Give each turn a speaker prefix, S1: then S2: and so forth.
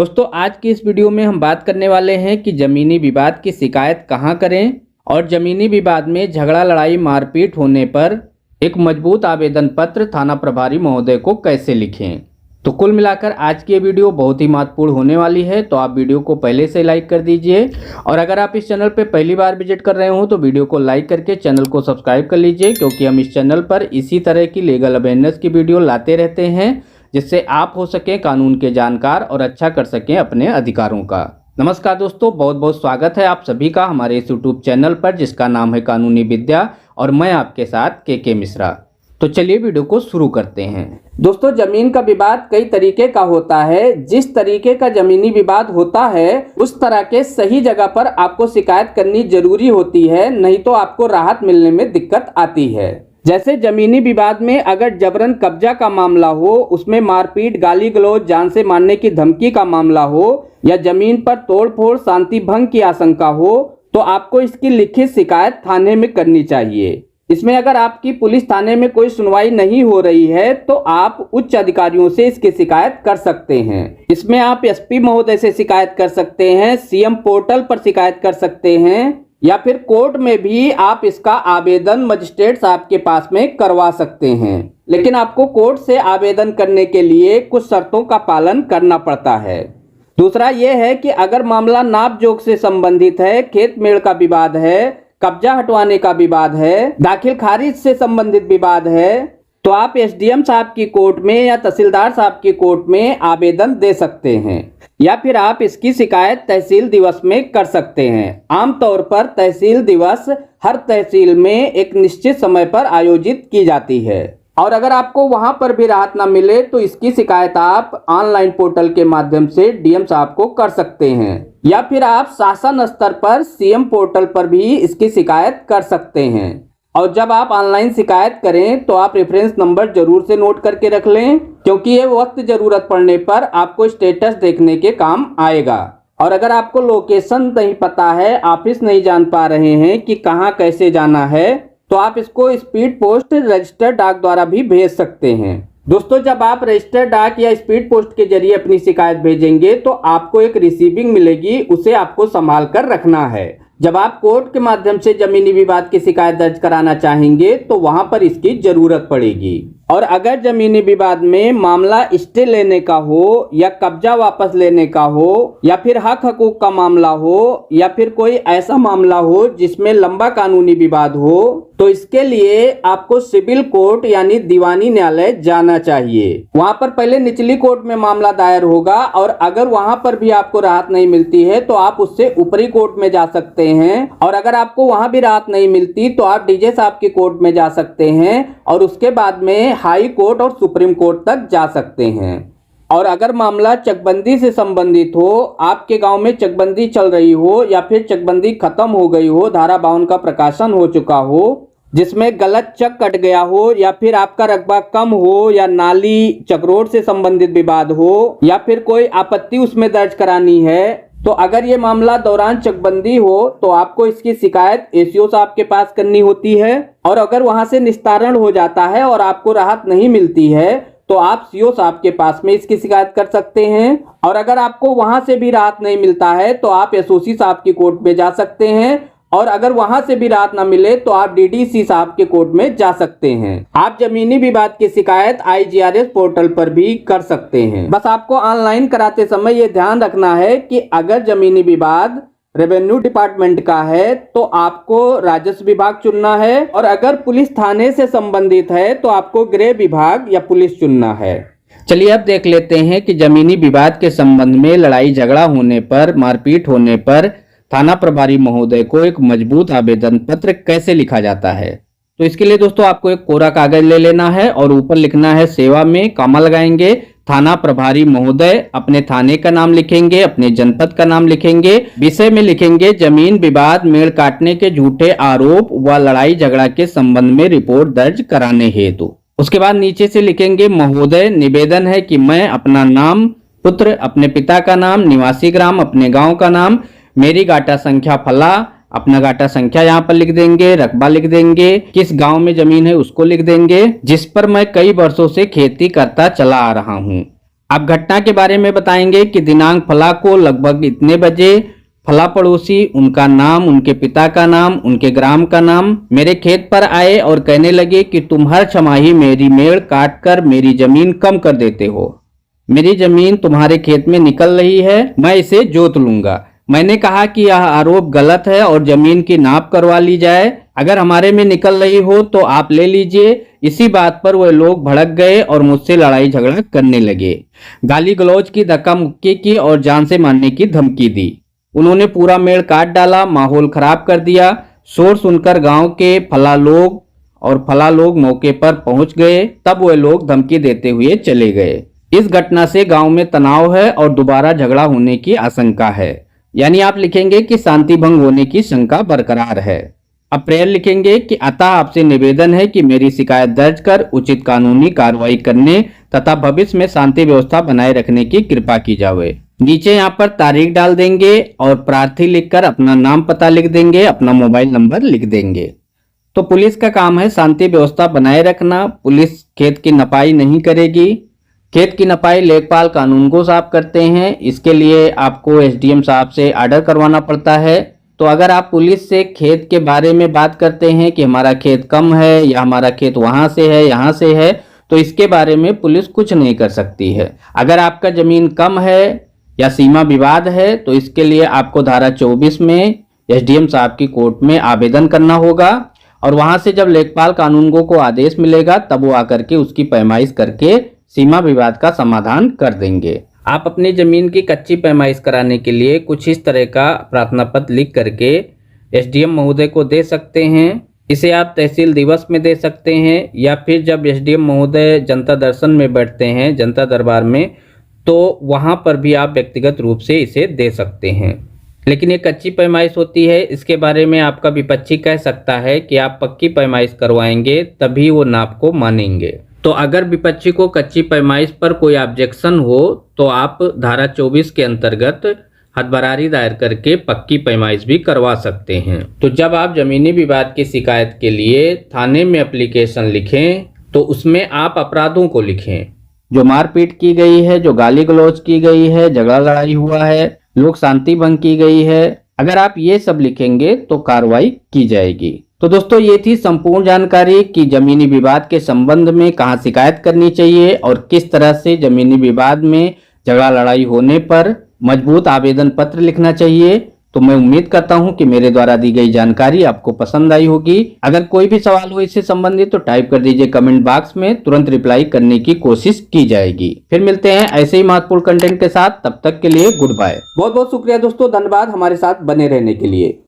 S1: दोस्तों आज की इस वीडियो में हम बात करने वाले हैं कि जमीनी विवाद की शिकायत कहां करें और जमीनी विवाद में झगड़ा लड़ाई मारपीट होने पर एक मजबूत आवेदन पत्र थाना प्रभारी महोदय को कैसे लिखें। तो कुल मिलाकर आज की ये वीडियो बहुत ही महत्वपूर्ण होने वाली है, तो आप वीडियो को पहले से लाइक कर दीजिए और अगर आप इस चैनल पर पहली बार विजिट कर रहे हो तो वीडियो को लाइक करके चैनल को सब्सक्राइब कर लीजिए, क्योंकि हम इस चैनल पर इसी तरह की लीगल अवेयरनेस की वीडियो लाते रहते हैं जिससे आप हो सके कानून के जानकार और अच्छा कर सकें अपने अधिकारों का। नमस्कार दोस्तों, बहुत बहुत स्वागत है आप सभी का हमारे इस यूट्यूब चैनल पर जिसका नाम है कानूनी विद्या और मैं आपके साथ के मिश्रा। तो चलिए वीडियो को शुरू करते हैं। दोस्तों जमीन का विवाद कई तरीके का होता है। जिस तरीके का जमीनी विवाद होता है उस तरह के सही जगह पर आपको शिकायत करनी जरूरी होती है, नहीं तो आपको राहत मिलने में दिक्कत आती है। जैसे जमीनी विवाद में अगर जबरन कब्जा का मामला हो, उसमें मारपीट गाली गलौज जान से मारने की धमकी का मामला हो या जमीन पर तोड़फोड़ शांति भंग की आशंका हो, तो आपको इसकी लिखित शिकायत थाने में करनी चाहिए। इसमें अगर आपकी पुलिस थाने में कोई सुनवाई नहीं हो रही है तो आप उच्च अधिकारियों से इसकी शिकायत कर सकते हैं। इसमें आप एसपी महोदय से शिकायत कर सकते हैं, सीएम पोर्टल पर शिकायत कर सकते हैं या फिर कोर्ट में भी आप इसका आवेदन मजिस्ट्रेट साहब के पास में करवा सकते हैं। लेकिन आपको कोर्ट से आवेदन करने के लिए कुछ शर्तों का पालन करना पड़ता है। दूसरा यह है कि अगर मामला नाप जोख से संबंधित है, खेत मेड़ का विवाद है, कब्जा हटवाने का विवाद है, दाखिल खारिज से संबंधित विवाद है, तो आप एसडीएम साहब की कोर्ट में या तहसीलदार साहब की कोर्ट में आवेदन दे सकते हैं या फिर आप इसकी शिकायत तहसील दिवस में कर सकते हैं। आमतौर पर तहसील दिवस हर तहसील में एक निश्चित समय पर आयोजित की जाती है और अगर आपको वहां पर भी राहत ना मिले तो इसकी शिकायत आप ऑनलाइन पोर्टल के माध्यम से डीएम साहब को कर सकते हैं या फिर आप शासन स्तर पर सीएम पोर्टल पर भी इसकी शिकायत कर सकते हैं। और जब आप ऑनलाइन शिकायत करें तो आप रेफरेंस नंबर जरूर से नोट करके रख लें, क्योंकि ये वक्त जरूरत पड़ने पर आपको स्टेटस देखने के काम आएगा। और अगर आपको लोकेशन नहीं पता है, ऑफिस नहीं जान पा रहे हैं कि कहां कैसे जाना है, तो आप इसको स्पीड पोस्ट रजिस्टर्ड डाक द्वारा भी भेज सकते हैं। दोस्तों जब आप रजिस्टर्ड डाक या स्पीड पोस्ट के जरिए अपनी शिकायत भेजेंगे तो आपको एक रिसीविंग मिलेगी, उसे आपको संभाल कर रखना है। जब आप कोर्ट के माध्यम से जमीनी विवाद की शिकायत दर्ज कराना चाहेंगे तो वहां पर इसकी जरूरत पड़ेगी। और अगर जमीनी विवाद में मामला स्टे लेने का हो या कब्जा वापस लेने का हो या फिर हक हकूक का मामला हो या फिर कोई ऐसा मामला हो जिसमें लंबा कानूनी विवाद हो, तो इसके लिए आपको सिविल कोर्ट यानी दीवानी न्यायालय जाना चाहिए। वहां पर पहले निचली कोर्ट में मामला दायर होगा और अगर वहां पर भी आपको राहत नहीं मिलती है तो आप उससे ऊपरी कोर्ट में जा सकते हैं और अगर आपको वहां भी राहत नहीं मिलती तो आप डीजे साहब की कोर्ट में जा सकते हैं और उसके बाद में हाई कोर्ट और सुप्रीम कोर्ट तक जा सकते हैं। और अगर मामला चकबंदी से संबंधित हो, आपके गांव में चकबंदी चल रही हो या फिर चकबंदी खत्म हो गई हो, धारा 52 का प्रकाशन हो चुका हो जिसमें गलत चक कट गया हो या फिर आपका रकबा कम हो या नाली चकरोड से संबंधित विवाद हो या फिर कोई आपत्ति उसमें दर्ज करानी है, तो अगर ये मामला दौरान चकबंदी हो तो आपको इसकी शिकायत एसईओ साहब के पास करनी होती है और अगर वहां से निस्तारण हो जाता है और आपको राहत नहीं मिलती है तो आप सीओ साहब के पास में इसकी शिकायत कर सकते हैं और अगर आपको वहां से भी राहत नहीं मिलता है तो आप एसओसी साहब की कोर्ट में जा सकते हैं और अगर वहां से भी राहत ना मिले तो आप डीडीसी साहब के कोर्ट में जा सकते हैं। आप जमीनी विवाद की शिकायत आईजीआरएस पोर्टल पर भी कर सकते हैं। बस आपको ऑनलाइन कराते समय ये ध्यान रखना है कि अगर जमीनी विवाद रेवेन्यू डिपार्टमेंट का है तो आपको राजस्व विभाग चुनना है और अगर पुलिस थाने से संबंधित है तो आपको गृह विभाग या पुलिस चुनना है। चलिए अब देख लेते हैं कि जमीनी विवाद के संबंध में लड़ाई झगड़ा होने पर, मारपीट होने पर थाना प्रभारी महोदय को एक मजबूत आवेदन पत्र कैसे लिखा जाता है। तो इसके लिए दोस्तों आपको एक कोरा कागज ले लेना है और ऊपर लिखना है सेवा में, कॉमा लगाएंगे, थाना प्रभारी महोदय, अपने थाने का नाम लिखेंगे, अपने जनपद का नाम लिखेंगे, विषय में लिखेंगे जमीन विवाद मेड़ काटने के झूठे आरोप व लड़ाई झगड़ा के संबंध में रिपोर्ट दर्ज कराने हेतु। उसके बाद नीचे से लिखेंगे महोदय निवेदन है कि मैं अपना नाम, पुत्र, अपने पिता का नाम, निवासी ग्राम, अपने गाँव का नाम, मेरी गाटा संख्या फला, अपना गाटा संख्या यहाँ पर लिख देंगे, रकबा लिख देंगे, किस गांव में जमीन है उसको लिख देंगे, जिस पर मैं कई वर्षों से खेती करता चला आ रहा हूँ। आप घटना के बारे में बताएंगे कि दिनांक फला को लगभग इतने बजे फला पड़ोसी, उनका नाम, उनके पिता का नाम, उनके ग्राम का नाम, मेरे खेत पर आए और कहने लगे कि तुम हर छमाही मेरी मेड़ काट कर मेरी जमीन कम कर देते हो। मेरी जमीन तुम्हारे खेत में निकल रही है, मैं इसे जोत लूंगा। मैंने कहा कि यह आरोप गलत है और जमीन की नाप करवा ली जाए। अगर हमारे में निकल रही हो तो आप ले लीजिए। इसी बात पर वह लोग भड़क गए और मुझसे लड़ाई झगड़ा करने लगे। गाली गलौज की, धक्का मुक्की की और जान से मारने की धमकी दी। उन्होंने पूरा मेड़ काट डाला, माहौल खराब कर दिया। शोर सुनकर गांव के फला लोग मौके पर पहुंच गए। तब वह लोग धमकी देते हुए चले गए। इस घटना से गांव में तनाव है और दोबारा झगड़ा होने की आशंका है। यानी आप लिखेंगे कि शांति भंग होने की शंका बरकरार है। अब प्रेयर लिखेंगे कि अतः आपसे निवेदन है कि मेरी शिकायत दर्ज कर उचित कानूनी कार्रवाई करने तथा भविष्य में शांति व्यवस्था बनाए रखने की कृपा की जावे। नीचे यहाँ पर तारीख डाल देंगे और प्रार्थी लिखकर अपना नाम पता लिख देंगे, अपना मोबाइल नंबर लिख देंगे। तो पुलिस का काम है शांति व्यवस्था बनाए रखना। पुलिस खेत की नपाई नहीं करेगी। खेत की नपाई लेखपाल कानूनगो साहब करते हैं। इसके लिए आपको एसडीएम साहब से ऑर्डर करवाना पड़ता है। तो अगर आप पुलिस से खेत के बारे में बात करते हैं कि हमारा खेत कम है या हमारा खेत वहां से है, यहाँ से है, तो इसके बारे में पुलिस कुछ नहीं कर सकती है। अगर आपका जमीन कम है या सीमा विवाद है तो इसके लिए आपको धारा 24 में एसडीएम साहब की कोर्ट में आवेदन करना होगा और वहां से जब लेखपाल कानूनगो को आदेश मिलेगा तब वो आकर के उसकी पैमाइश करके सीमा विवाद का समाधान कर देंगे। आप अपनी जमीन की कच्ची पैमाइश कराने के लिए कुछ इस तरह का प्रार्थना पत्र लिख करके एसडीएम महोदय को दे सकते हैं। इसे आप तहसील दिवस में दे सकते हैं या फिर जब एसडीएम महोदय जनता दर्शन में बैठते हैं, जनता दरबार में, तो वहां पर भी आप व्यक्तिगत रूप से इसे दे सकते हैं। लेकिन ये कच्ची पैमाइश होती है, इसके बारे में आपका विपक्षी कह सकता है कि आप पक्की पैमाइश करवाएंगे तभी वो नाप को मानेंगे। तो अगर विपक्षी को कच्ची पैमाइश पर कोई ऑब्जेक्शन हो तो आप धारा 24 के अंतर्गत हदबरारी दायर करके पक्की पैमाइश भी करवा सकते हैं। तो जब आप जमीनी विवाद की शिकायत के लिए थाने में एप्लीकेशन लिखें तो उसमें आप अपराधों को लिखें, जो मारपीट की गई है, जो गाली गलौज की गई है, झगड़ा लड़ाई हुआ है, लोक शांति भंग की गई है। अगर आप ये सब लिखेंगे तो कार्रवाई की जाएगी। तो दोस्तों ये थी संपूर्ण जानकारी कि जमीनी विवाद के संबंध में कहां शिकायत करनी चाहिए और किस तरह से जमीनी विवाद में झगड़ा लड़ाई होने पर मजबूत आवेदन पत्र लिखना चाहिए। तो मैं उम्मीद करता हूं कि मेरे द्वारा दी गई जानकारी आपको पसंद आई होगी। अगर कोई भी सवाल हो इससे संबंधित तो टाइप कर दीजिए कमेंट बॉक्स में, तुरंत रिप्लाई करने की कोशिश की जाएगी। फिर मिलते हैं ऐसे ही महत्वपूर्ण कंटेंट के साथ, तब तक के लिए गुड बाय। बहुत बहुत शुक्रिया दोस्तों, धन्यवाद हमारे साथ बने रहने के लिए।